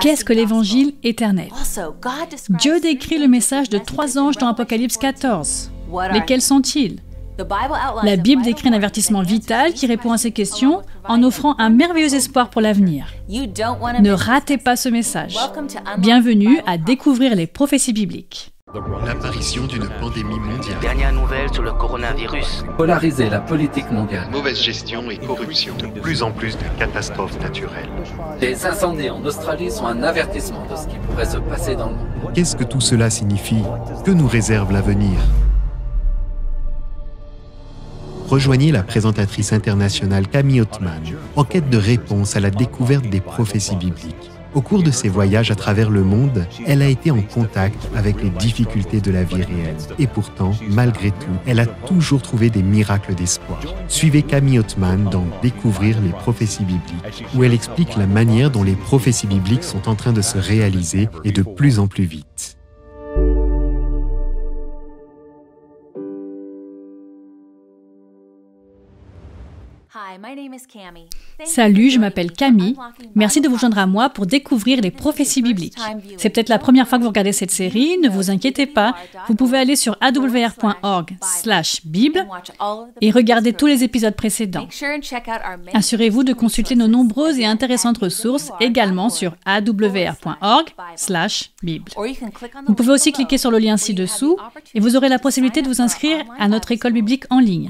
Qu'est-ce que l'évangile éternel? Dieu décrit le message de 3 anges dans Apocalypse 14. Lesquels sont-ils? La Bible décrit un avertissement vital qui répond à ces questions en offrant un merveilleux espoir pour l'avenir. Ne ratez pas ce message. Bienvenue à découvrir les prophéties bibliques. L'apparition d'une pandémie mondiale. Dernière nouvelle sur le coronavirus. Polariser la politique mondiale. Mauvaise gestion et corruption. De plus en plus de catastrophes naturelles. Les incendies en Australie sont un avertissement de ce qui pourrait se passer dans le monde. Qu'est-ce que tout cela signifie? Que nous réserve l'avenir? Rejoignez la présentatrice internationale Camille Othman en quête de réponses à la découverte des prophéties bibliques. Au cours de ses voyages à travers le monde, elle a été en contact avec les difficultés de la vie réelle. Et pourtant, malgré tout, elle a toujours trouvé des miracles d'espoir. Suivez Camille Othman dans Découvrir les prophéties bibliques, où elle explique la manière dont les prophéties bibliques sont en train de se réaliser et de plus en plus vite. Salut, je m'appelle Camille. Merci de vous joindre à moi pour découvrir les prophéties bibliques. C'est peut-être la première fois que vous regardez cette série, ne vous inquiétez pas. Vous pouvez aller sur awr.org/bible et regarder tous les épisodes précédents. Assurez-vous de consulter nos nombreuses et intéressantes ressources également sur awr.org/bible. Vous pouvez aussi cliquer sur le lien ci-dessous et vous aurez la possibilité de vous inscrire à notre école biblique en ligne,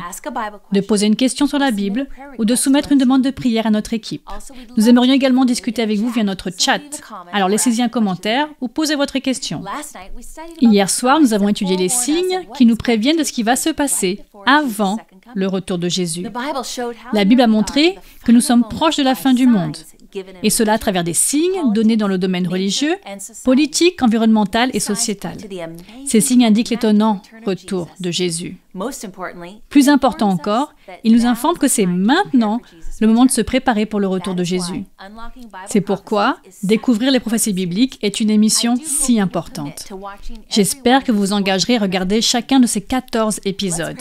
de poser une question sur la Bible ou de soumettre une demande de prière à notre équipe. Nous aimerions également discuter avec vous via notre chat. Alors laissez-y un commentaire ou posez votre question. Hier soir, nous avons étudié les signes qui nous préviennent de ce qui va se passer avant le retour de Jésus. La Bible a montré que nous sommes proches de la fin du monde. Et cela à travers des signes donnés dans le domaine religieux, politique, environnemental et sociétal. Ces signes indiquent l'étonnant retour de Jésus. Plus important encore, ils nous informent que c'est maintenant le moment de se préparer pour le retour de Jésus. C'est pourquoi découvrir les prophéties bibliques est une émission si importante. J'espère que vous vous engagerez à regarder chacun de ces 14 épisodes.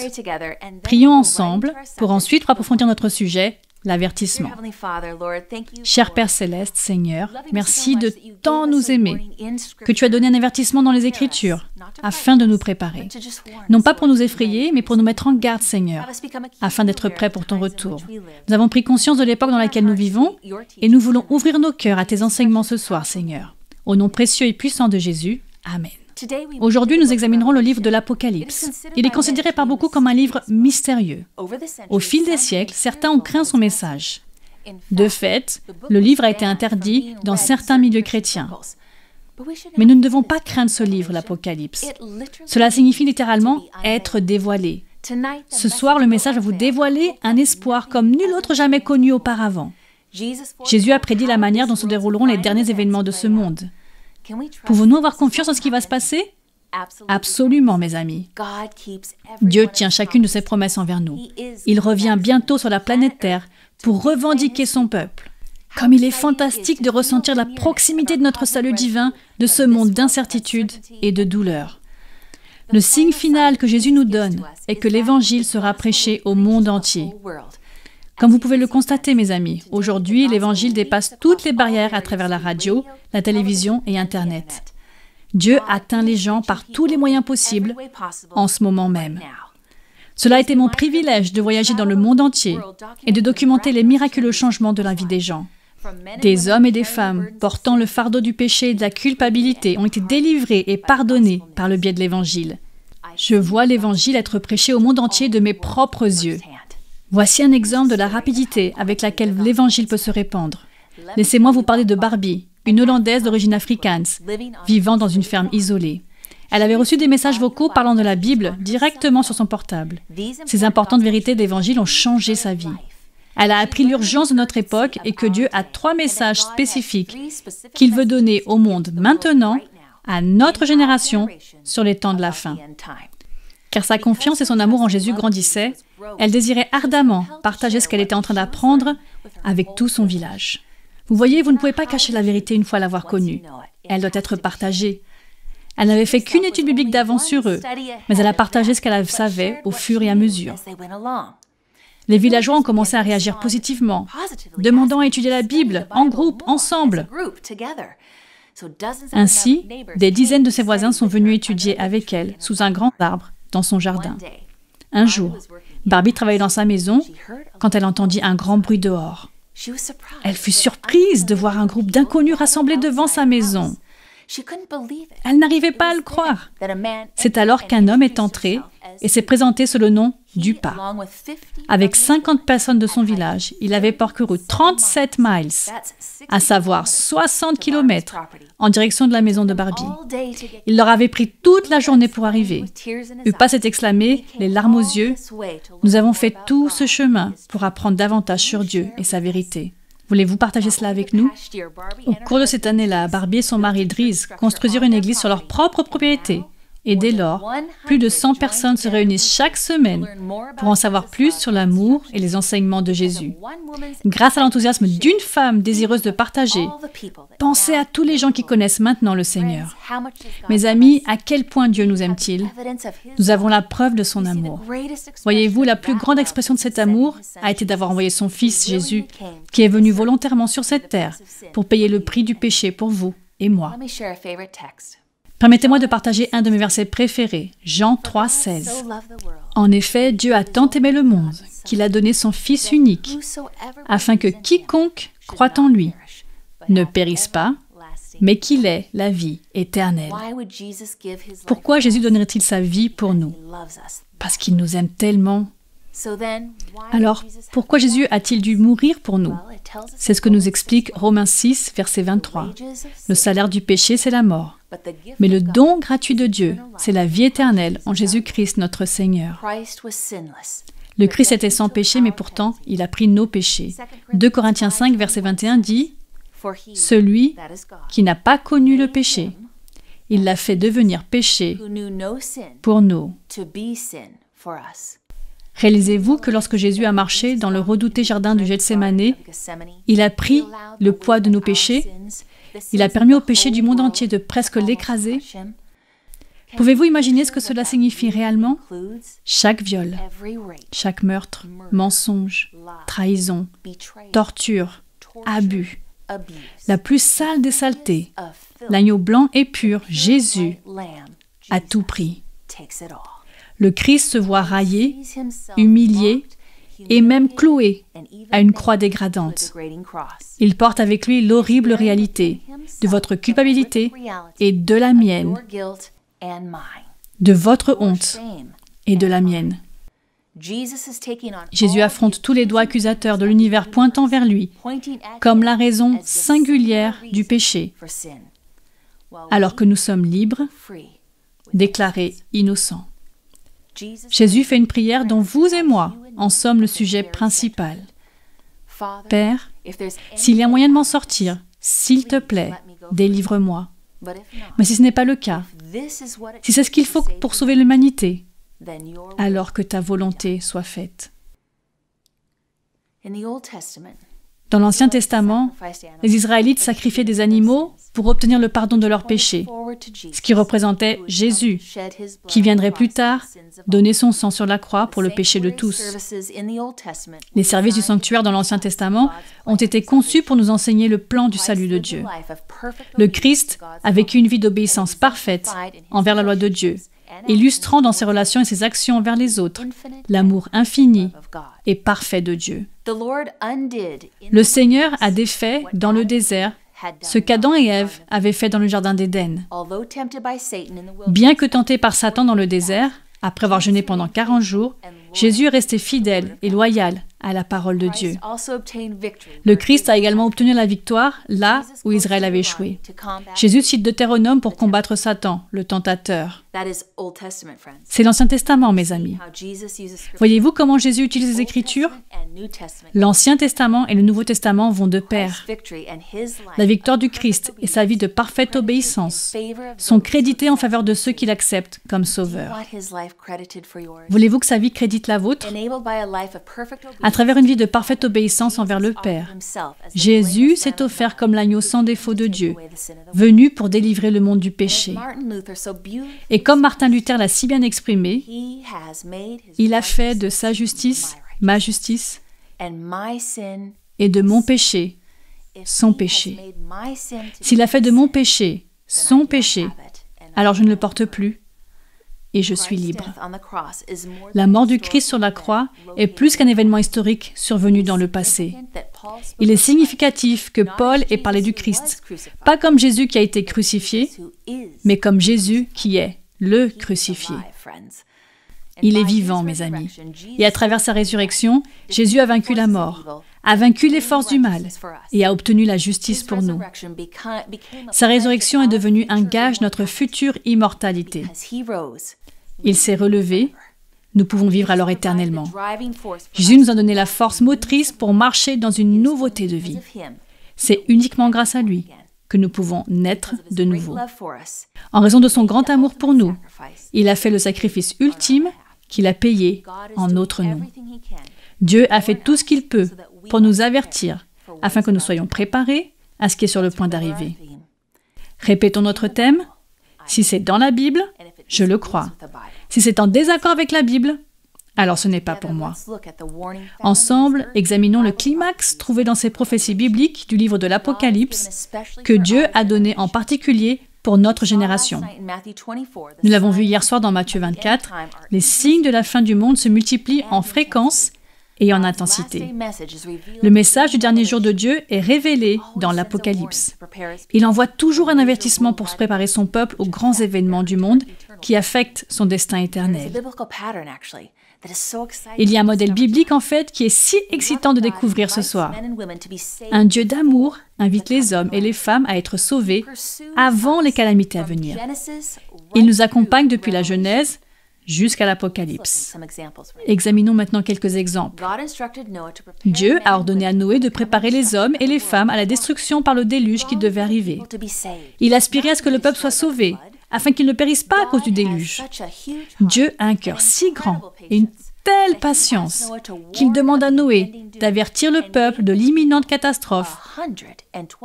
Prions ensemble pour ensuite approfondir notre sujet, l'avertissement. Cher Père Céleste, Seigneur, merci de tant nous aimer, que tu as donné un avertissement dans les Écritures, afin de nous préparer. Non pas pour nous effrayer, mais pour nous mettre en garde, Seigneur, afin d'être prêts pour ton retour. Nous avons pris conscience de l'époque dans laquelle nous vivons, et nous voulons ouvrir nos cœurs à tes enseignements ce soir, Seigneur. Au nom précieux et puissant de Jésus, Amen. Aujourd'hui, nous examinerons le livre de l'Apocalypse. Il est considéré par beaucoup comme un livre mystérieux. Au fil des siècles, certains ont craint son message. De fait, le livre a été interdit dans certains milieux chrétiens. Mais nous ne devons pas craindre ce livre, l'Apocalypse. Cela signifie littéralement « être dévoilé ». Ce soir, le message va vous dévoiler un espoir comme nul autre jamais connu auparavant. Jésus a prédit la manière dont se dérouleront les derniers événements de ce monde. Pouvons-nous avoir confiance en ce qui va se passer? Absolument, mes amis. Dieu tient chacune de ses promesses envers nous. Il revient bientôt sur la planète Terre pour revendiquer son peuple. Comme il est fantastique de ressentir la proximité de notre salut divin de ce monde d'incertitude et de douleur. Le signe final que Jésus nous donne est que l'Évangile sera prêché au monde entier. Comme vous pouvez le constater, mes amis, aujourd'hui, l'Évangile dépasse toutes les barrières à travers la radio, la télévision et Internet. Dieu atteint les gens par tous les moyens possibles en ce moment même. Cela a été mon privilège de voyager dans le monde entier et de documenter les miraculeux changements de la vie des gens. Des hommes et des femmes portant le fardeau du péché et de la culpabilité ont été délivrés et pardonnés par le biais de l'Évangile. Je vois l'Évangile être prêché au monde entier de mes propres yeux. Voici un exemple de la rapidité avec laquelle l'Évangile peut se répandre. Laissez-moi vous parler de Barbie, une Hollandaise d'origine afrikaans, vivant dans une ferme isolée. Elle avait reçu des messages vocaux parlant de la Bible directement sur son portable. Ces importantes vérités de l'Évangile ont changé sa vie. Elle a appris l'urgence de notre époque et que Dieu a 3 messages spécifiques qu'il veut donner au monde maintenant, à notre génération, sur les temps de la fin. Car sa confiance et son amour en Jésus grandissaient, elle désirait ardemment partager ce qu'elle était en train d'apprendre avec tout son village. Vous voyez, vous ne pouvez pas cacher la vérité une fois l'avoir connue. Elle doit être partagée. Elle n'avait fait qu'une étude biblique d'avance sur eux, mais elle a partagé ce qu'elle savait au fur et à mesure. Les villageois ont commencé à réagir positivement, demandant à étudier la Bible en groupe, ensemble. Ainsi, des dizaines de ses voisins sont venus étudier avec elle sous un grand arbre dans son jardin. Un jour, Barbie travaillait dans sa maison quand elle entendit un grand bruit dehors. Elle fut surprise de voir un groupe d'inconnus rassemblés devant sa maison. Elle n'arrivait pas à le croire. C'est alors qu'un homme est entré et s'est présenté sous le nom d'Upa. Avec 50 personnes de son village, il avait parcouru 37 miles, à savoir 60 km, en direction de la maison de Barbie. Il leur avait pris toute la journée pour arriver. Upa s'est exclamé, les larmes aux yeux, « Nous avons fait tout ce chemin pour apprendre davantage sur Dieu et sa vérité. » Voulez-vous partager cela avec nous? Au cours de cette année-là, Barbie et son mari Dries construisirent une église sur leur propre propriété. Et dès lors, plus de 100 personnes se réunissent chaque semaine pour en savoir plus sur l'amour et les enseignements de Jésus. Grâce à l'enthousiasme d'une femme désireuse de partager, pensez à tous les gens qui connaissent maintenant le Seigneur. Mes amis, à quel point Dieu nous aime-t-il? Nous avons la preuve de son amour. Voyez-vous, la plus grande expression de cet amour a été d'avoir envoyé son Fils Jésus, qui est venu volontairement sur cette terre pour payer le prix du péché pour vous et moi. Permettez-moi de partager un de mes versets préférés, Jean 3, 16. En effet, Dieu a tant aimé le monde qu'il a donné son Fils unique, afin que quiconque croit en lui ne périsse pas, mais qu'il ait la vie éternelle. Pourquoi Jésus donnerait-il sa vie pour nous? Parce qu'il nous aime tellement. Alors, pourquoi Jésus a-t-il dû mourir pour nous? C'est ce que nous explique Romains 6, verset 23. Le salaire du péché, c'est la mort. Mais le don gratuit de Dieu, c'est la vie éternelle en Jésus-Christ notre Seigneur. Le Christ était sans péché, mais pourtant, il a pris nos péchés. 2 Corinthiens 5, verset 21 dit « Celui qui n'a pas connu le péché, il l'a fait devenir péché pour nous. » Réalisez-vous que lorsque Jésus a marché dans le redouté jardin du Gethsémané, il a pris le poids de nos péchés. Il a permis au péché du monde entier de presque l'écraser. Pouvez-vous imaginer ce que cela signifie réellement? Chaque viol, chaque meurtre, mensonge, trahison, torture, abus, la plus sale des saletés, l'agneau blanc et pur, Jésus, a tout pris. Le Christ se voit raillé, humilié et même cloué à une croix dégradante. Il porte avec lui l'horrible réalité de votre culpabilité et de la mienne, de votre honte et de la mienne. Jésus affronte tous les doigts accusateurs de l'univers pointant vers lui comme la raison singulière du péché, alors que nous sommes libres, déclarés innocents. Jésus fait une prière dont vous et moi en sommes le sujet principal. Père, s'il y a moyen de m'en sortir, s'il te plaît, délivre-moi. Mais si ce n'est pas le cas, si c'est ce qu'il faut pour sauver l'humanité, alors que ta volonté soit faite. Dans l'Ancien Testament, les Israélites sacrifiaient des animaux pour obtenir le pardon de leurs péchés, ce qui représentait Jésus, qui viendrait plus tard donner son sang sur la croix pour le péché de tous. Les services du sanctuaire dans l'Ancien Testament ont été conçus pour nous enseigner le plan du salut de Dieu. Le Christ a vécu une vie d'obéissance parfaite envers la loi de Dieu, illustrant dans ses relations et ses actions envers les autres l'amour infini et parfait de Dieu. Le Seigneur a défait dans le désert ce qu'Adam et Ève avaient fait dans le jardin d'Éden. Bien que tenté par Satan dans le désert, après avoir jeûné pendant 40 jours, Jésus est resté fidèle et loyal à la parole de Dieu. Le Christ a également obtenu la victoire là où Israël avait échoué. Jésus cite Deutéronome pour combattre Satan, le tentateur. C'est l'Ancien Testament, mes amis. Voyez-vous comment Jésus utilise les Écritures? L'Ancien Testament et le Nouveau Testament vont de pair. La victoire du Christ et sa vie de parfaite obéissance sont crédités en faveur de ceux qui l'acceptent comme sauveur. Voulez-vous que sa vie crédite la vôtre? À travers une vie de parfaite obéissance envers le Père, Jésus s'est offert comme l'agneau sans défaut de Dieu, venu pour délivrer le monde du péché. Et comme Martin Luther l'a si bien exprimé, il a fait de sa justice ma justice, et de mon péché, son péché. S'il a fait de mon péché son péché, alors je ne le porte plus et je suis libre. La mort du Christ sur la croix est plus qu'un événement historique survenu dans le passé. Il est significatif que Paul ait parlé du Christ, pas comme Jésus qui a été crucifié, mais comme Jésus qui est le crucifié. Il est vivant, mes amis. Et à travers sa résurrection, Jésus a vaincu la mort, a vaincu les forces du mal et a obtenu la justice pour nous. Sa résurrection est devenue un gage de notre future immortalité. Il s'est relevé, nous pouvons vivre alors éternellement. Jésus nous a donné la force motrice pour marcher dans une nouveauté de vie. C'est uniquement grâce à lui que nous pouvons naître de nouveau. En raison de son grand amour pour nous, il a fait le sacrifice ultime qu'il a payé en notre nom. Dieu a fait tout ce qu'il peut pour nous avertir, afin que nous soyons préparés à ce qui est sur le point d'arriver. Répétons notre thème. Si c'est dans la Bible, je le crois. Si c'est en désaccord avec la Bible, alors ce n'est pas pour moi. Ensemble, examinons le climax trouvé dans ces prophéties bibliques du livre de l'Apocalypse que Dieu a donné en particulier pour notre génération. Nous l'avons vu hier soir dans Matthieu 24, les signes de la fin du monde se multiplient en fréquence et en intensité. Le message du dernier jour de Dieu est révélé dans l'Apocalypse. Il envoie toujours un avertissement pour se préparer son peuple aux grands événements du monde qui affectent son destin éternel. Il y a un modèle biblique en fait qui est si excitant de découvrir ce soir. Un Dieu d'amour invite les hommes et les femmes à être sauvés avant les calamités à venir. Il nous accompagne depuis la Genèse jusqu'à l'Apocalypse. Examinons maintenant quelques exemples. Dieu a ordonné à Noé de préparer les hommes et les femmes à la destruction par le déluge qui devait arriver. Il aspirait à ce que le peuple soit sauvé, afin qu'il ne périsse pas à cause du déluge. Dieu a un cœur si grand et une telle patience qu'il demande à Noé d'avertir le peuple de l'imminente catastrophe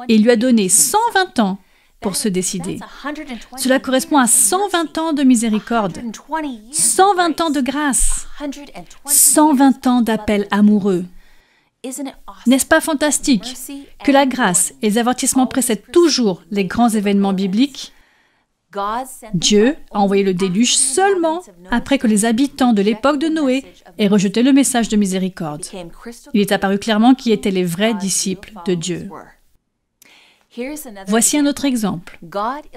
et il lui a donné 120 ans pour se décider. Cela correspond à 120 ans de miséricorde, 120 ans de grâce, 120 ans d'appel amoureux. N'est-ce pas fantastique que la grâce et les avertissements précèdent toujours les grands événements bibliques? Dieu a envoyé le déluge seulement après que les habitants de l'époque de Noé aient rejeté le message de miséricorde. Il est apparu clairement qui étaient les vrais disciples de Dieu. Voici un autre exemple.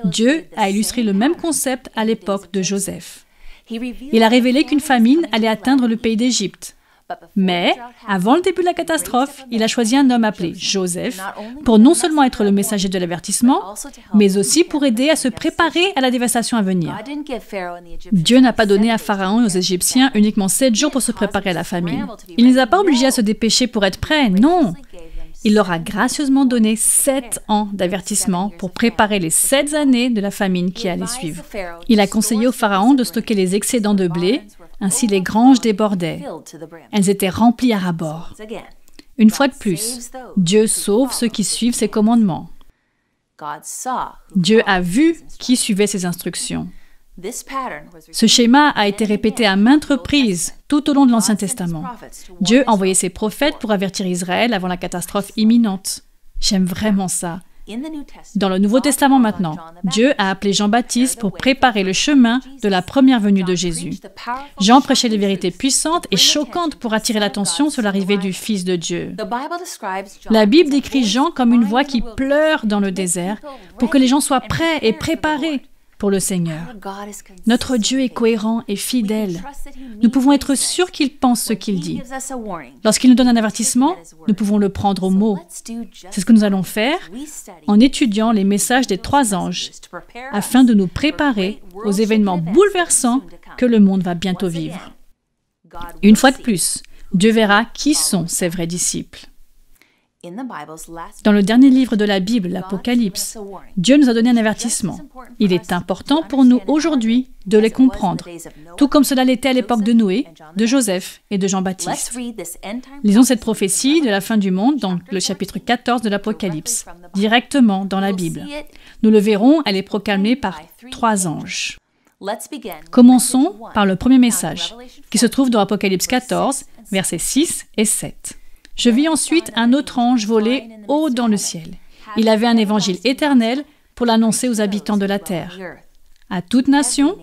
Dieu a illustré le même concept à l'époque de Joseph. Il a révélé qu'une famine allait atteindre le pays d'Égypte. Mais, avant le début de la catastrophe, il a choisi un homme appelé Joseph pour non seulement être le messager de l'avertissement, mais aussi pour aider à se préparer à la dévastation à venir. Dieu n'a pas donné à Pharaon et aux Égyptiens uniquement 7 jours pour se préparer à la famine. Il ne les a pas obligés à se dépêcher pour être prêts, non. Il leur a gracieusement donné 7 ans d'avertissement pour préparer les 7 années de la famine qui allait suivre. Il a conseillé au Pharaon de stocker les excédents de blé, ainsi les granges débordaient. Elles étaient remplies à ras-bord. Une fois de plus, Dieu sauve ceux qui suivent ses commandements. Dieu a vu qui suivait ses instructions. Ce schéma a été répété à maintes reprises tout au long de l'Ancien Testament. Dieu envoyait ses prophètes pour avertir Israël avant la catastrophe imminente. J'aime vraiment ça. Dans le Nouveau Testament maintenant, Dieu a appelé Jean-Baptiste pour préparer le chemin de la première venue de Jésus. Jean prêchait les vérités puissantes et choquantes pour attirer l'attention sur l'arrivée du Fils de Dieu. La Bible décrit Jean comme une voix qui pleure dans le désert pour que les gens soient prêts et préparés pour le Seigneur. Notre Dieu est cohérent et fidèle. Nous pouvons être sûrs qu'il pense ce qu'il dit. Lorsqu'il nous donne un avertissement, nous pouvons le prendre au mot. C'est ce que nous allons faire en étudiant les messages des 3 anges, afin de nous préparer aux événements bouleversants que le monde va bientôt vivre. Une fois de plus, Dieu verra qui sont ses vrais disciples. Dans le dernier livre de la Bible, l'Apocalypse, Dieu nous a donné un avertissement. Il est important pour nous aujourd'hui de les comprendre, tout comme cela l'était à l'époque de Noé, de Joseph et de Jean-Baptiste. Lisons cette prophétie de la fin du monde dans le chapitre 14 de l'Apocalypse, directement dans la Bible. Nous le verrons, elle est proclamée par 3 anges. Commençons par le premier message, qui se trouve dans Apocalypse 14, versets 6 et 7. « Je vis ensuite un autre ange voler haut dans le ciel. Il avait un évangile éternel pour l'annoncer aux habitants de la terre, à toute nation,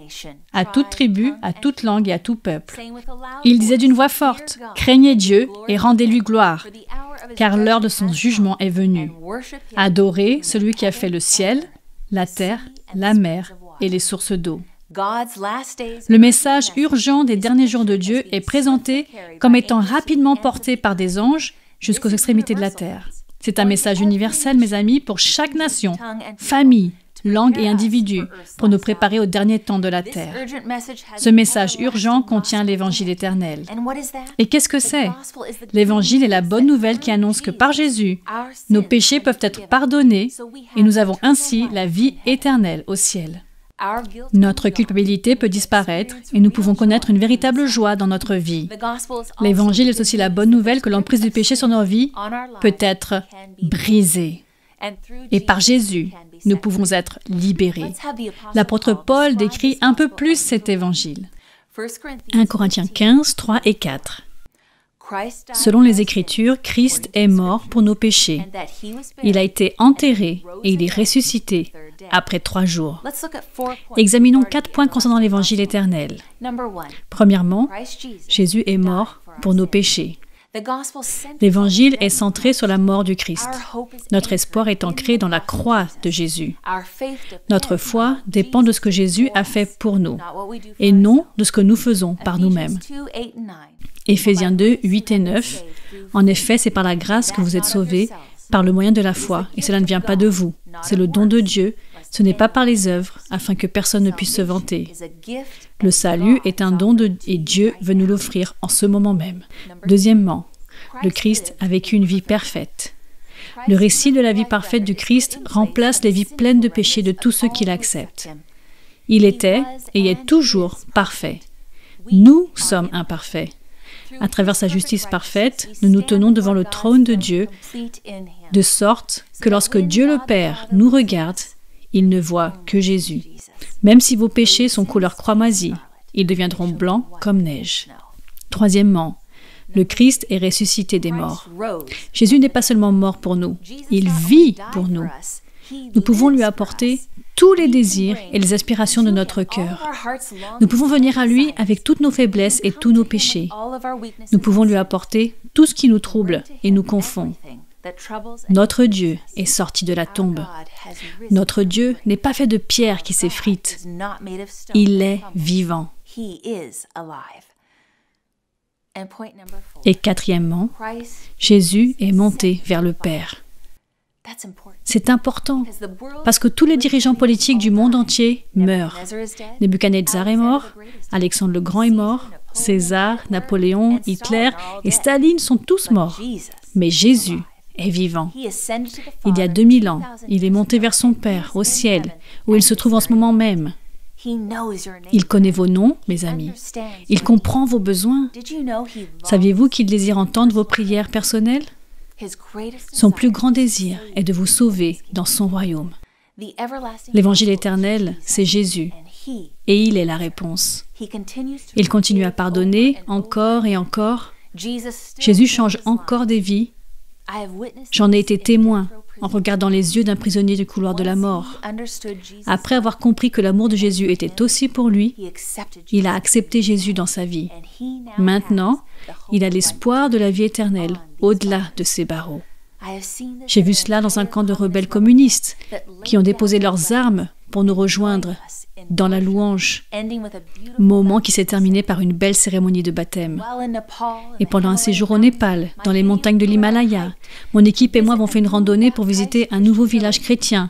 à toute tribu, à toute langue et à tout peuple. Il disait d'une voix forte, « Craignez Dieu et rendez-lui gloire, car l'heure de son jugement est venue. Adorez celui qui a fait le ciel, la terre, la mer et les sources d'eau. » Le message urgent des derniers jours de Dieu est présenté comme étant rapidement porté par des anges jusqu'aux extrémités de la terre. C'est un message universel, mes amis, pour chaque nation, famille, langue et individu, pour nous préparer au dernier temps de la terre. Ce message urgent contient l'Évangile éternel. Et qu'est-ce que c'est? L'Évangile est la bonne nouvelle qui annonce que par Jésus, nos péchés peuvent être pardonnés et nous avons ainsi la vie éternelle au ciel. Notre culpabilité peut disparaître et nous pouvons connaître une véritable joie dans notre vie. L'Évangile est aussi la bonne nouvelle que l'emprise du péché sur nos vies peut être brisée. Et par Jésus, nous pouvons être libérés. L'apôtre Paul décrit un peu plus cet Évangile. 1 Corinthiens 15, 3 et 4. Selon les Écritures, Christ est mort pour nos péchés. Il a été enterré et il est ressuscité après 3 jours. Examinons 4 points concernant l'Évangile éternel. Premièrement, Jésus est mort pour nos péchés. L'Évangile est centré sur la mort du Christ. Notre espoir est ancré dans la croix de Jésus. Notre foi dépend de ce que Jésus a fait pour nous, et non de ce que nous faisons par nous-mêmes. Éphésiens 2, 8 et 9. En effet, c'est par la grâce que vous êtes sauvés, par le moyen de la foi, et cela ne vient pas de vous. C'est le don de Dieu, ce n'est pas par les œuvres, afin que personne ne puisse se vanter. Le salut est un don et Dieu veut nous l'offrir en ce moment même. Deuxièmement, le Christ a vécu une vie parfaite. Le récit de la vie parfaite du Christ remplace les vies pleines de péchés de tous ceux qui l'acceptent. Il était et est toujours parfait. Nous sommes imparfaits. À travers sa justice parfaite, nous nous tenons devant le trône de Dieu, de sorte que lorsque Dieu le Père nous regarde, il ne voit que Jésus. Même si vos péchés sont couleur cramoisie, ils deviendront blancs comme neige. Troisièmement, le Christ est ressuscité des morts. Jésus n'est pas seulement mort pour nous, il vit pour nous. Nous pouvons lui apporter tous les désirs et les aspirations de notre cœur. Nous pouvons venir à lui avec toutes nos faiblesses et tous nos péchés. Nous pouvons lui apporter tout ce qui nous trouble et nous confond. Notre Dieu est sorti de la tombe. Notre Dieu n'est pas fait de pierre qui s'effrite. Il est vivant. Et quatrièmement, Jésus est monté vers le Père. C'est important, parce que tous les dirigeants politiques du monde entier meurent. Nebuchadnezzar est mort, Alexandre le Grand est mort, César, Napoléon, Hitler et Staline sont tous morts. Mais Jésus est vivant. Il y a 2000 ans, il est monté vers son Père, au ciel, où il se trouve en ce moment même. Il connaît vos noms, mes amis. Il comprend vos besoins. Saviez-vous qu'il désire entendre vos prières personnelles? Son plus grand désir est de vous sauver dans son royaume. L'Évangile éternel, c'est Jésus, et il est la réponse. Il continue à pardonner encore et encore. Jésus change encore des vies. J'en ai été témoin en regardant les yeux d'un prisonnier du couloir de la mort. Après avoir compris que l'amour de Jésus était aussi pour lui, il a accepté Jésus dans sa vie. Maintenant, il a l'espoir de la vie éternelle au-delà de ces barreaux. J'ai vu cela dans un camp de rebelles communistes qui ont déposé leurs armes pour nous rejoindre dans la louange, moment qui s'est terminé par une belle cérémonie de baptême. Et pendant un séjour au Népal, dans les montagnes de l'Himalaya, mon équipe et moi avons fait une randonnée pour visiter un nouveau village chrétien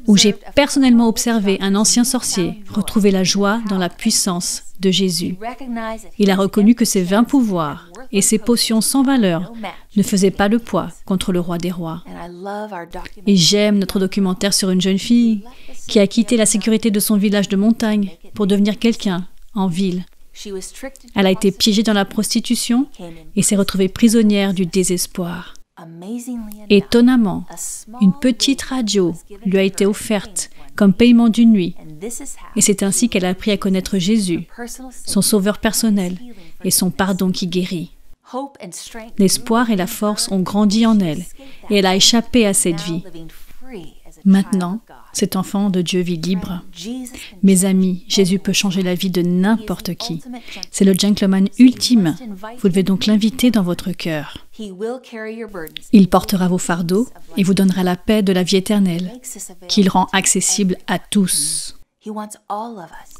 où j'ai personnellement observé un ancien sorcier retrouver la joie dans la puissance de Jésus. Il a reconnu que ses vains pouvoirs et ses potions sans valeur ne faisaient pas le poids contre le roi des rois. Et j'aime notre documentaire sur une jeune fille qui a quitté la sécurité de son village de montagne pour devenir quelqu'un en ville. Elle a été piégée dans la prostitution et s'est retrouvée prisonnière du désespoir. Étonnamment, une petite radio lui a été offerte comme paiement d'une nuit Et c'est ainsi qu'elle a appris à connaître Jésus, son sauveur personnel, et son pardon qui guérit. L'espoir et la force ont grandi en elle, et elle a échappé à cette vie. Maintenant, cet enfant de Dieu vit libre. Mes amis, Jésus peut changer la vie de n'importe qui. C'est le gentleman ultime. Vous devez donc l'inviter dans votre cœur. Il portera vos fardeaux et vous donnera la paix de la vie éternelle, qu'il rend accessible à tous.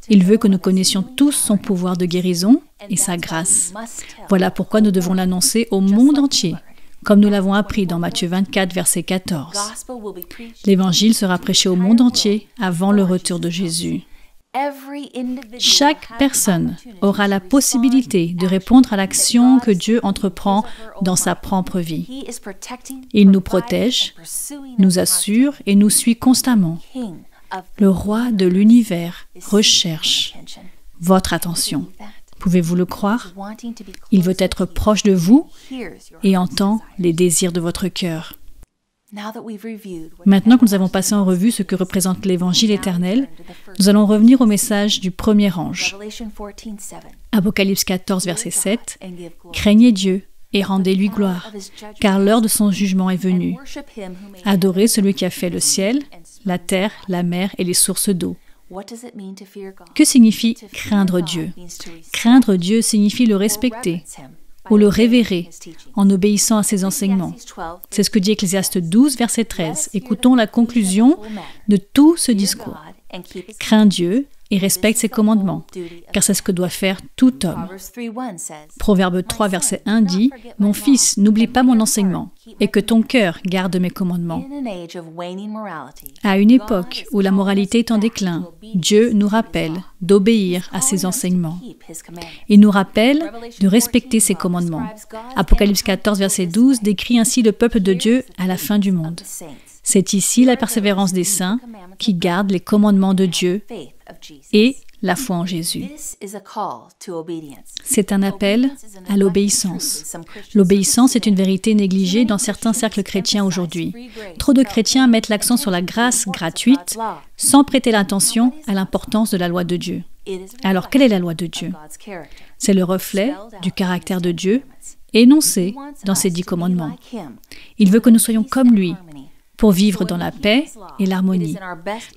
Il veut que nous connaissions tous son pouvoir de guérison et sa grâce. Voilà pourquoi nous devons l'annoncer au monde entier, comme nous l'avons appris dans Matthieu 24, verset 14. L'Évangile sera prêché au monde entier avant le retour de Jésus. Chaque personne aura la possibilité de répondre à l'action que Dieu entreprend dans sa propre vie. Il nous protège, nous assure et nous suit constamment. Le roi de l'univers recherche votre attention. Pouvez-vous le croire? Il veut être proche de vous et entend les désirs de votre cœur. Maintenant que nous avons passé en revue ce que représente l'Évangile éternel, nous allons revenir au message du premier ange. Apocalypse 14, verset 7. « Craignez Dieu et rendez-lui gloire, car l'heure de son jugement est venue. Adorez celui qui a fait le ciel, la terre, la mer et les sources d'eau. » Que signifie craindre Dieu? Craindre Dieu signifie le respecter ou le révérer en obéissant à ses enseignements. C'est ce que dit Ecclésiaste 12, verset 13. Écoutons la conclusion de tout ce discours. Crains Dieu et respecte ses commandements, car c'est ce que doit faire tout homme. Proverbe 3, verset 1 dit « Mon fils, n'oublie pas mon enseignement, et que ton cœur garde mes commandements. » À une époque où la moralité est en déclin, Dieu nous rappelle d'obéir à ses enseignements. Il nous rappelle de respecter ses commandements. Apocalypse 14, verset 12 décrit ainsi le peuple de Dieu à la fin du monde. C'est ici la persévérance des saints qui gardent les commandements de Dieu et la foi en Jésus. C'est un appel à l'obéissance. L'obéissance est une vérité négligée dans certains cercles chrétiens aujourd'hui. Trop de chrétiens mettent l'accent sur la grâce gratuite sans prêter l'attention à l'importance de la loi de Dieu. Alors, quelle est la loi de Dieu? C'est le reflet du caractère de Dieu énoncé dans ses 10 commandements. Il veut que nous soyons comme lui, pour vivre dans la paix et l'harmonie.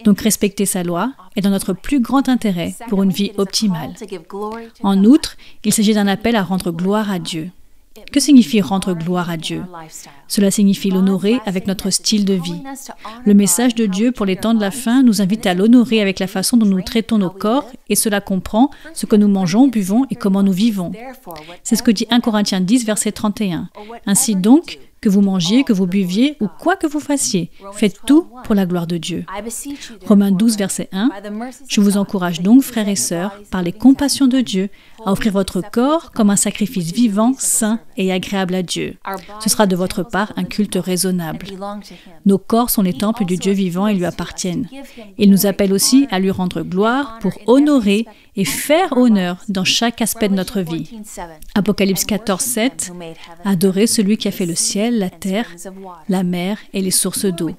Donc respecter sa loi est dans notre plus grand intérêt pour une vie optimale. En outre, il s'agit d'un appel à rendre gloire à Dieu. Que signifie rendre gloire à Dieu? Cela signifie l'honorer avec notre style de vie. Le message de Dieu pour les temps de la fin nous invite à l'honorer avec la façon dont nous traitons nos corps, et cela comprend ce que nous mangeons, buvons et comment nous vivons. C'est ce que dit 1 Corinthiens 10, verset 31. Ainsi donc, que vous mangiez, que vous buviez ou quoi que vous fassiez, faites tout pour la gloire de Dieu. Romains 12, verset 1. Je vous encourage donc, frères et sœurs, par les compassions de Dieu, à offrir votre corps comme un sacrifice vivant, saint et agréable à Dieu. Ce sera de votre part un culte raisonnable. Nos corps sont les temples du Dieu vivant et lui appartiennent. Il nous appelle aussi à lui rendre gloire pour honorer et faire honneur dans chaque aspect de notre vie. Apocalypse 14, 7. Adorez celui qui a fait le ciel, la terre, la mer et les sources d'eau.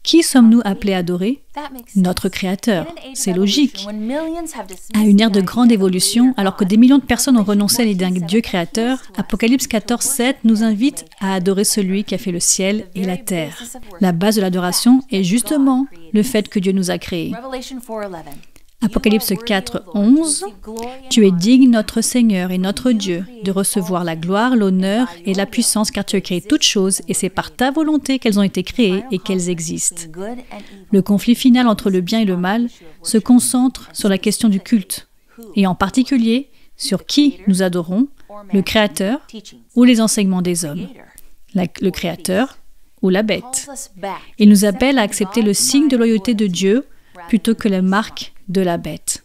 Qui sommes-nous appelés à adorer? Notre Créateur. C'est logique. À une ère de grande évolution, alors que des millions de personnes ont renoncé à l'idée d'un Dieu créateur, Apocalypse 14, 7 nous invite à adorer celui qui a fait le ciel et la terre. La base de l'adoration est justement le fait que Dieu nous a créés. Apocalypse 4, 11. Tu es digne, notre Seigneur et notre Dieu, de recevoir la gloire, l'honneur et la puissance, car tu as créé toutes choses, et c'est par ta volonté qu'elles ont été créées et qu'elles existent. Le conflit final entre le bien et le mal se concentre sur la question du culte, et en particulier sur qui nous adorons, le Créateur ou les enseignements des hommes, le Créateur ou la bête. Il nous appelle à accepter le signe de loyauté de Dieu plutôt que la marque de la bête.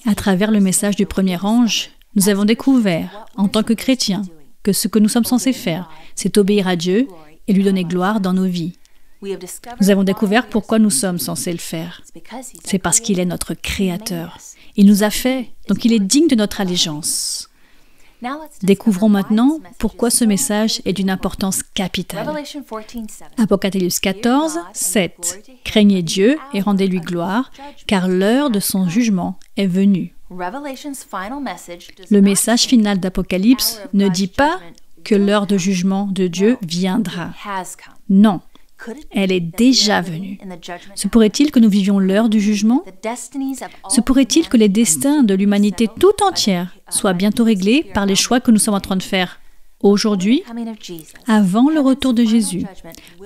À travers le message du premier ange, nous avons découvert, en tant que chrétiens, que ce que nous sommes censés faire, c'est obéir à Dieu et lui donner gloire dans nos vies. Nous avons découvert pourquoi nous sommes censés le faire. C'est parce qu'il est notre Créateur. Il nous a fait, donc il est digne de notre allégeance. Découvrons maintenant pourquoi ce message est d'une importance capitale. Apocalypse 14, 7. Craignez Dieu et rendez-lui gloire, car l'heure de son jugement est venue. Le message final d'Apocalypse ne dit pas que l'heure de jugement de Dieu viendra. Non, elle est déjà venue. Se pourrait-il que nous vivions l'heure du jugement? Se pourrait-il que les destins de l'humanité tout entière soient bientôt réglés par les choix que nous sommes en train de faire aujourd'hui, avant le retour de Jésus?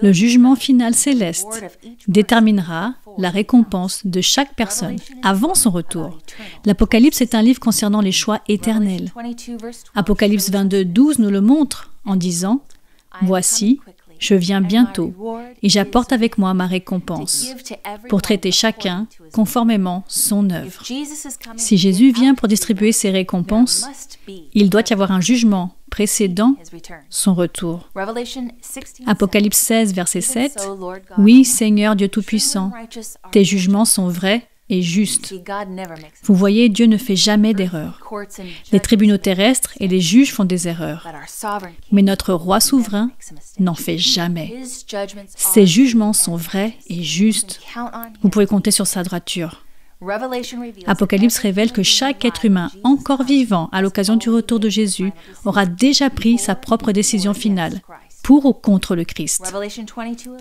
Le jugement final céleste déterminera la récompense de chaque personne avant son retour. L'Apocalypse est un livre concernant les choix éternels. Apocalypse 22, 12 nous le montre en disant « Voici, je viens bientôt, et j'apporte avec moi ma récompense, pour traiter chacun conformément son œuvre. » Si Jésus vient pour distribuer ses récompenses, il doit y avoir un jugement précédant son retour. Apocalypse 16, verset 7. « Oui, Seigneur Dieu Tout-Puissant, tes jugements sont vrais et justes. » Vous voyez, Dieu ne fait jamais d'erreur. Les tribunaux terrestres et les juges font des erreurs. Mais notre roi souverain n'en fait jamais. Ses jugements sont vrais et justes. Vous pouvez compter sur sa droiture. Apocalypse révèle que chaque être humain encore vivant à l'occasion du retour de Jésus aura déjà pris sa propre décision finale, pour ou contre le Christ.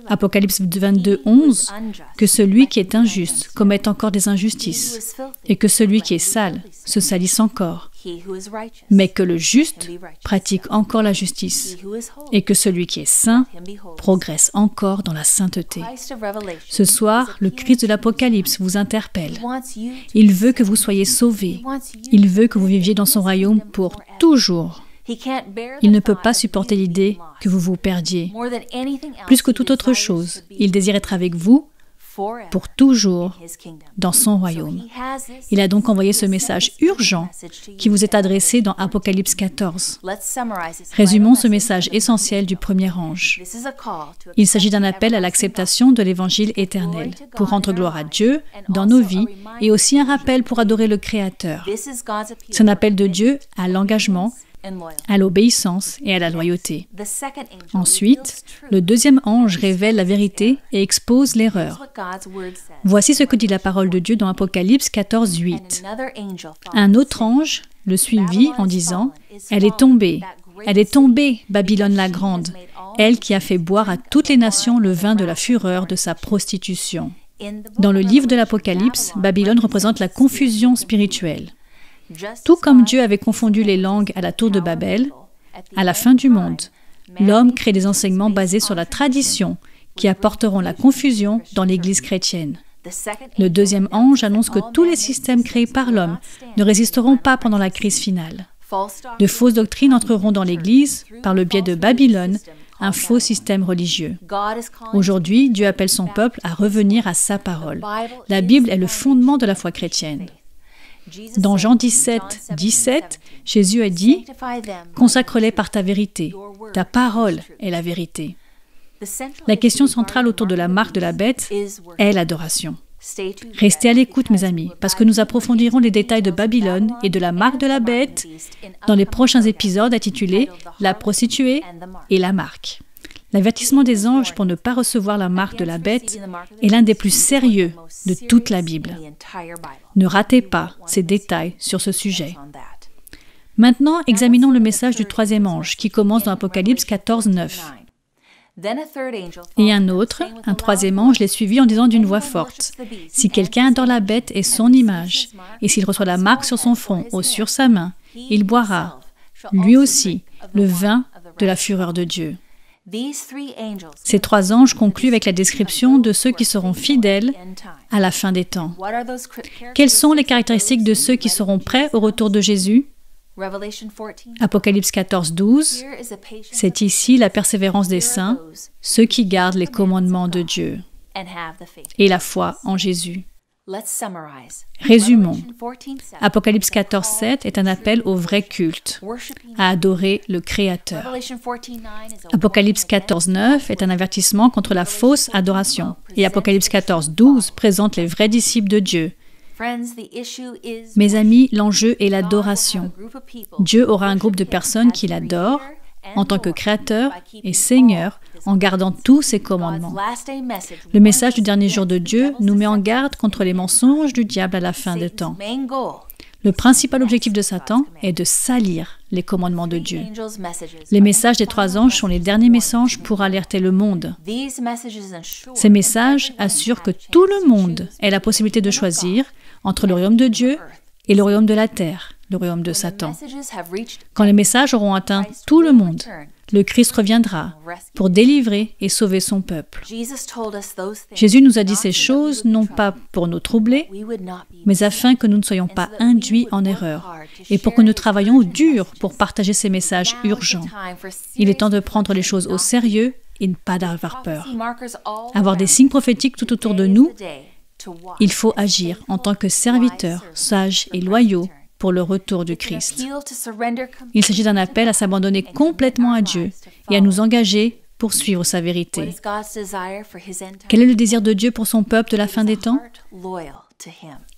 Apocalypse 22, 11, que celui qui est injuste commette encore des injustices, et que celui qui est sale se salisse encore, mais que le juste pratique encore la justice, et que celui qui est saint progresse encore dans la sainteté. Ce soir, le Christ de l'Apocalypse vous interpelle. Il veut que vous soyez sauvés. Il veut que vous viviez dans son royaume pour toujours. Il ne peut pas supporter l'idée que vous vous perdiez. Plus que toute autre chose, il désire être avec vous pour toujours dans son royaume. Il a donc envoyé ce message urgent qui vous est adressé dans Apocalypse 14. Résumons ce message essentiel du premier ange. Il s'agit d'un appel à l'acceptation de l'évangile éternel pour rendre gloire à Dieu dans nos vies et aussi un rappel pour adorer le Créateur. C'est un appel de Dieu à l'engagement, à l'obéissance et à la loyauté. Ensuite, le deuxième ange révèle la vérité et expose l'erreur. Voici ce que dit la parole de Dieu dans Apocalypse 14, 8. Un autre ange le suivit en disant « Elle est tombée, Babylone la grande, elle qui a fait boire à toutes les nations le vin de la fureur de sa prostitution. » Dans le livre de l'Apocalypse, Babylone représente la confusion spirituelle. Tout comme Dieu avait confondu les langues à la tour de Babel, à la fin du monde, l'homme crée des enseignements basés sur la tradition qui apporteront la confusion dans l'Église chrétienne. Le deuxième ange annonce que tous les systèmes créés par l'homme ne résisteront pas pendant la crise finale. De fausses doctrines entreront dans l'Église par le biais de Babylone, un faux système religieux. Aujourd'hui, Dieu appelle son peuple à revenir à sa parole. La Bible est le fondement de la foi chrétienne. Dans Jean 17, 17, Jésus a dit « Consacre-les par ta vérité. Ta parole est la vérité. » La question centrale autour de la marque de la bête est l'adoration. Restez à l'écoute, mes amis, parce que nous approfondirons les détails de Babylone et de la marque de la bête dans les prochains épisodes intitulés « La prostituée et la marque ». L'avertissement des anges pour ne pas recevoir la marque de la bête est l'un des plus sérieux de toute la Bible. Ne ratez pas ces détails sur ce sujet. Maintenant, examinons le message du troisième ange qui commence dans Apocalypse 14, 9. Et un troisième ange, les suivit en disant d'une voix forte, « Si quelqu'un adore la bête et son image, et s'il reçoit la marque sur son front ou sur sa main, il boira, lui aussi, le vin de la fureur de Dieu. » Ces trois anges concluent avec la description de ceux qui seront fidèles à la fin des temps. Quelles sont les caractéristiques de ceux qui seront prêts au retour de Jésus? Apocalypse 14, 12. C'est ici la persévérance des saints, ceux qui gardent les commandements de Dieu et la foi en Jésus. Résumons. Apocalypse 14, 7 est un appel au vrai culte, à adorer le Créateur. Apocalypse 14, 9 est un avertissement contre la fausse adoration. Et Apocalypse 14, 12 présente les vrais disciples de Dieu, Mes amis, l'enjeu est l'adoration. Dieu aura un groupe de personnes qui l'adorent en tant que Créateur et Seigneur, en gardant tous ses commandements. Le message du dernier jour de Dieu nous met en garde contre les mensonges du diable à la fin des temps. Le principal objectif de Satan est de salir les commandements de Dieu. Les messages des 3 anges sont les derniers messages pour alerter le monde. Ces messages assurent que tout le monde ait la possibilité de choisir entre le royaume de Dieu et le royaume de la terre, le royaume de Satan. Quand les messages auront atteint tout le monde, le Christ reviendra pour délivrer et sauver son peuple. Jésus nous a dit ces choses non pas pour nous troubler, mais afin que nous ne soyons pas induits en erreur et pour que nous travaillions dur pour partager ces messages urgents. Il est temps de prendre les choses au sérieux et ne pas d'avoir peur. Avoir des signes prophétiques tout autour de nous, il faut agir en tant que serviteurs sages et loyaux pour le retour du Christ. Il s'agit d'un appel à s'abandonner complètement à Dieu et à nous engager pour suivre sa vérité. Quel est le désir de Dieu pour son peuple de la fin des temps?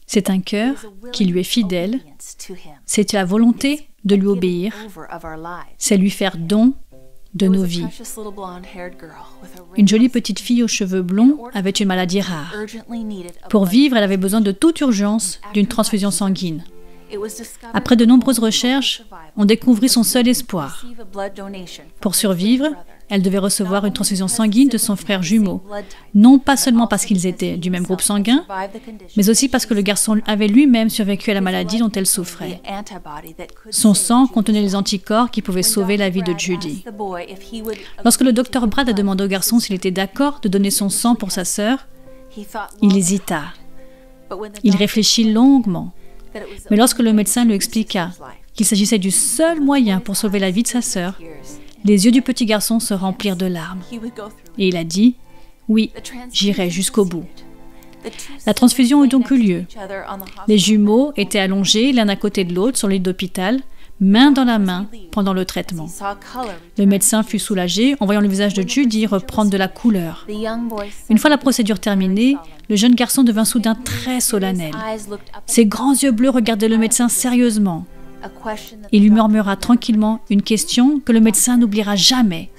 C'est un cœur qui lui est fidèle, c'est la volonté de lui obéir, c'est lui faire don de nos vies. Une jolie petite fille aux cheveux blonds avait une maladie rare. Pour vivre, elle avait besoin de toute urgence d'une transfusion sanguine. Après de nombreuses recherches, on découvrit son seul espoir. Pour survivre, elle devait recevoir une transfusion sanguine de son frère jumeau, non pas seulement parce qu'ils étaient du même groupe sanguin, mais aussi parce que le garçon avait lui-même survécu à la maladie dont elle souffrait. Son sang contenait les anticorps qui pouvaient sauver la vie de Judy. Lorsque le docteur Brad a demandé au garçon s'il était d'accord de donner son sang pour sa sœur, il hésita. Il réfléchit longuement. Mais lorsque le médecin lui expliqua qu'il s'agissait du seul moyen pour sauver la vie de sa sœur, les yeux du petit garçon se remplirent de larmes. Et il a dit, « Oui, j'irai jusqu'au bout. » La transfusion eut donc eu lieu. Les jumeaux étaient allongés l'un à côté de l'autre sur le lit d'hôpital, main dans la main, pendant le traitement. Le médecin fut soulagé en voyant le visage de Judy reprendre de la couleur. Une fois la procédure terminée, le jeune garçon devint soudain très solennel. Ses grands yeux bleus regardaient le médecin sérieusement. Il lui murmura tranquillement une question que le médecin n'oubliera jamais.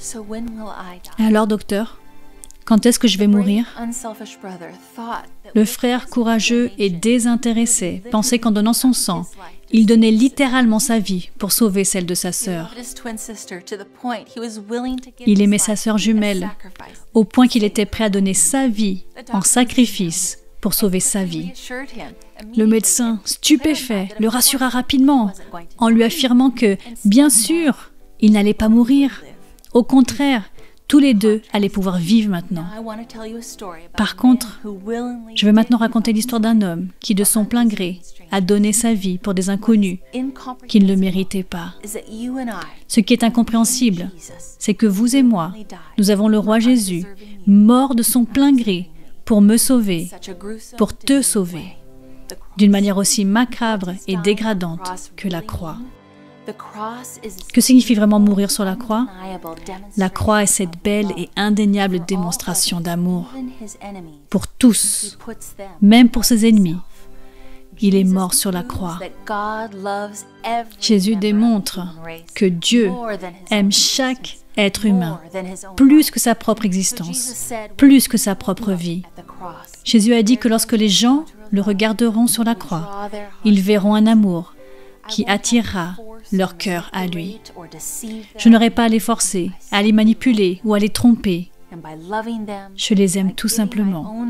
« Alors, docteur, quand est-ce que je vais mourir ?» Le frère courageux et désintéressé pensait qu'en donnant son sang, il donnait littéralement sa vie pour sauver celle de sa sœur. Il aimait sa sœur jumelle, au point qu'il était prêt à donner sa vie en sacrifice pour sauver sa vie. Le médecin, stupéfait, le rassura rapidement en lui affirmant que, bien sûr, il n'allait pas mourir. Au contraire, tous les deux allaient pouvoir vivre maintenant. Par contre, je vais maintenant raconter l'histoire d'un homme qui, de son plein gré, a donné sa vie pour des inconnus qui ne le méritaient pas. Ce qui est incompréhensible, c'est que vous et moi, nous avons le roi Jésus, mort de son plein gré pour me sauver, pour te sauver, d'une manière aussi macabre et dégradante que la croix. Que signifie vraiment mourir sur la croix? La croix est cette belle et indéniable démonstration d'amour pour tous, même pour ses ennemis. Il est mort sur la croix. Jésus démontre que Dieu aime chaque être humain, plus que sa propre existence, plus que sa propre vie. Jésus a dit que lorsque les gens le regarderont sur la croix, ils verront un amour qui attirera leur cœur à lui. Je n'aurai pas à les forcer, à les manipuler ou à les tromper. Je les aime tout simplement.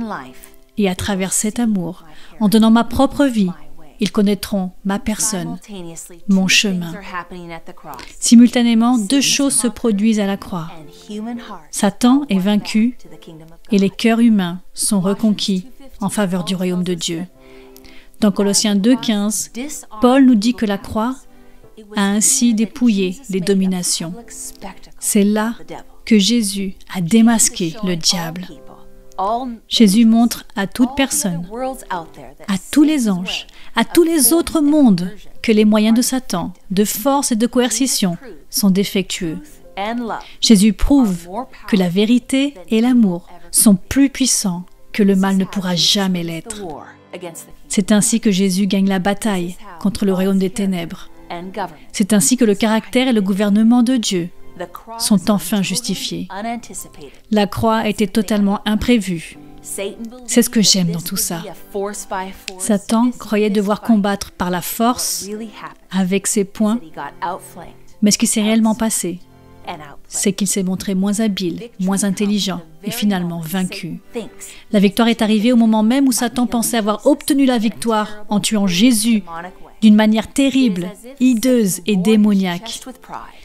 Et à travers cet amour, en donnant ma propre vie, ils connaîtront ma personne, mon chemin. Simultanément, deux choses se produisent à la croix. Satan est vaincu et les cœurs humains sont reconquis en faveur du royaume de Dieu. Dans Colossiens 2,15, Paul nous dit que la croix a ainsi dépouillé les dominations. C'est là que Jésus a démasqué le diable. Jésus montre à toute personne, à tous les anges, à tous les autres mondes, que les moyens de Satan, de force et de coercition sont défectueux. Jésus prouve que la vérité et l'amour sont plus puissants que le mal ne pourra jamais l'être. C'est ainsi que Jésus gagne la bataille contre le royaume des ténèbres. C'est ainsi que le caractère et le gouvernement de Dieu sont enfin justifiés. La croix était totalement imprévue. C'est ce que j'aime dans tout ça. Satan croyait devoir combattre par la force, avec ses poings, mais ce qui s'est réellement passé, c'est qu'il s'est montré moins habile, moins intelligent et finalement vaincu. La victoire est arrivée au moment même où Satan pensait avoir obtenu la victoire en tuant Jésus d'une manière terrible, hideuse et démoniaque.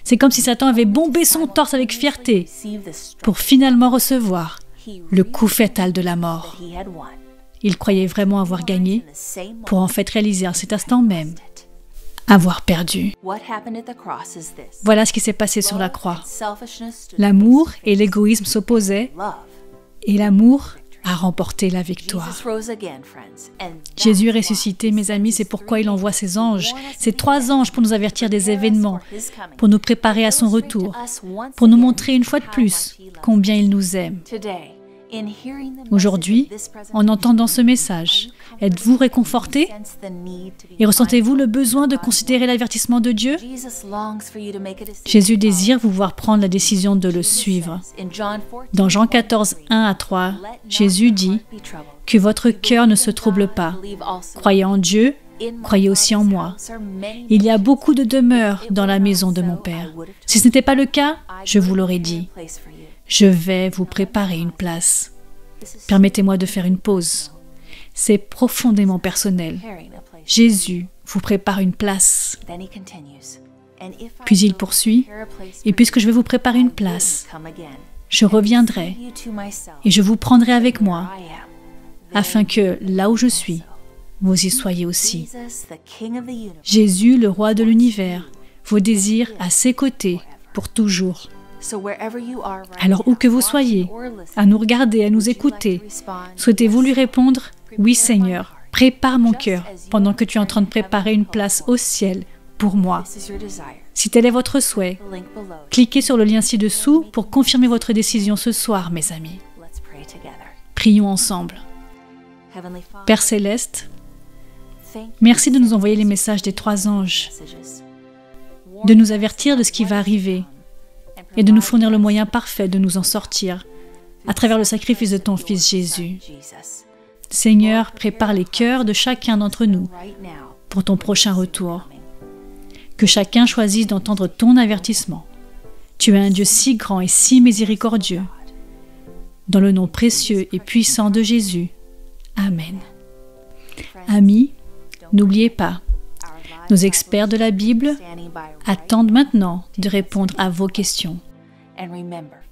C'est comme si Satan avait bombé son torse avec fierté pour finalement recevoir le coup fatal de la mort. Il croyait vraiment avoir gagné pour en fait réaliser à cet instant même avoir perdu. Voilà ce qui s'est passé sur la croix. L'amour et l'égoïsme s'opposaient et l'amour a remporté la victoire. Jésus est ressuscité, mes amis, c'est pourquoi il envoie ses anges, ses 3 anges pour nous avertir des événements, pour nous préparer à son retour, pour nous montrer une fois de plus combien il nous aime. Aujourd'hui, en entendant ce message, êtes-vous réconfortés et ressentez-vous le besoin de considérer l'avertissement de Dieu? Jésus désire vous voir prendre la décision de le suivre. Dans Jean 14, 1-3, Jésus dit « Que votre cœur ne se trouble pas. Croyez en Dieu, croyez aussi en moi. Il y a beaucoup de demeures dans la maison de mon Père. Si ce n'était pas le cas, je vous l'aurais dit. Je vais vous préparer une place. » Permettez-moi de faire une pause. C'est profondément personnel. Jésus vous prépare une place. Puis il poursuit, « Et puisque je vais vous préparer une place, je reviendrai et je vous prendrai avec moi, afin que, là où je suis, vous y soyez aussi. » Jésus, le roi de l'univers, vous désire à ses côtés pour toujours. Alors où que vous soyez, à nous regarder, à nous écouter, souhaitez-vous lui répondre « Oui Seigneur, prépare mon cœur pendant que tu es en train de préparer une place au ciel pour moi. » Si tel est votre souhait, cliquez sur le lien ci-dessous pour confirmer votre décision ce soir, mes amis. Prions ensemble. Père Céleste, merci de nous envoyer les messages des 3 anges, de nous avertir de ce qui va arriver, et de nous fournir le moyen parfait de nous en sortir à travers le sacrifice de ton Fils Jésus. Seigneur, prépare les cœurs de chacun d'entre nous pour ton prochain retour. Que chacun choisisse d'entendre ton avertissement. Tu es un Dieu si grand et si miséricordieux. Dans le nom précieux et puissant de Jésus. Amen. Amis, n'oubliez pas, nos experts de la Bible attendent maintenant de répondre à vos questions.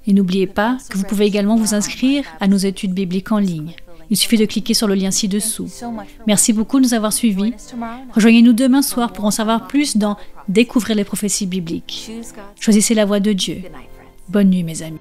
Et n'oubliez pas que vous pouvez également vous inscrire à nos études bibliques en ligne. Il suffit de cliquer sur le lien ci-dessous. Merci beaucoup de nous avoir suivis. Rejoignez-nous demain soir pour en savoir plus dans Découvrir les prophéties bibliques. Choisissez la voie de Dieu. Bonne nuit, mes amis.